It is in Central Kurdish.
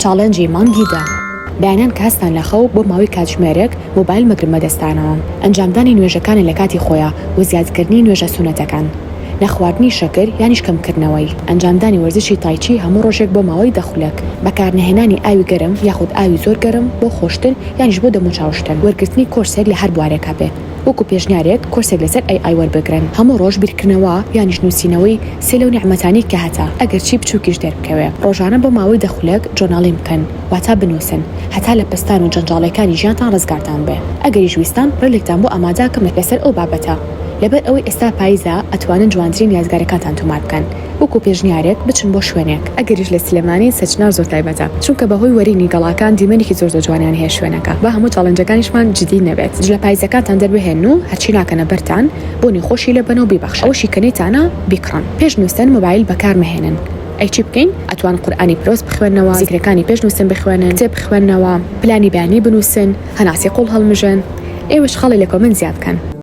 چاڵەنجی مانگیدا بەیانیان کە هەستان لە خەو بۆ ماوەی کاتژمێرێک مۆبایل مەگرمە دەستانەوە، ئەنجامدانی نوێژەکانی لە کاتی خۆیان و زیادکردنی نوێژە سونەتەکان، نەخواردنی شەکر یانیش کەمکردنەوەی، ئەنجامدانی وەرزشی تایچی هەموو ڕۆژێک بۆ ماوەی دەخولێک، بەکارنهێنانی ئاوی گەرم یاخود ئاوی زۆر گەرم بۆ خۆشتن یانیش بۆ دەموچاوشتن، وەرگرتنی کۆرسێک لە هەر بوارێکا بێ وەکو پێشنیارێک کۆرسێک لەسەر AI وەربگرن، هەموو ڕۆژ بیرکردنەوە یانیش نووسینەوەی سێ لەو نیعمەتانی کە هەتا ئەگەر چی بچووکیش دەربکەوێ، ڕۆژانە بۆ ماوەی دەخولێک جۆرناڵی بکەن، واتە بنووسن هەتا لە پستان و جەنجاڵەکانی ژیانتان ڕزگارتان بێ، ئەگەریش ویستان ڕێلێکتان بۆ ئامادەکەم لەسەر ئەو بابەتە. لەبەر ئەوەی ئێستا پاییزە ئەتوانن جوانترین یازگارەکانتان تۆمار بکەن وەکو پێشنیارێک بچن بۆ شوێنێک، ئەگەریش لە سلێمانی سەرچنار زۆر تایبەتە چونکە بەهۆی وەرینی گەڵاکان دیمەنێکی زۆر جوانیان هەیە شوێنەکە بە هەموو چاڵەنجەکانیشمان جدی نەبێت لە پاییزەکانتان دەربهێن و هەرچی ناکەنە بەرتان بۆنی خۆشی لە بنەوە بیبەخش ئەوشی کەنەیتانە بیکڕن. پێش نووسن مۆبایل بەکارمەهێنن، ئەی چی بکەین؟ ئەتوان قورئانی پیرۆز بخوێننەوە، زیکرەکانی پێش نووسن بخوێنن، کتێب بخوێننەوە، پلانی بەیانی بنووسن، هەناسی قوڵ هەڵمژن، ئێوەش خەڵی لە کۆمنت زیاد بکەن.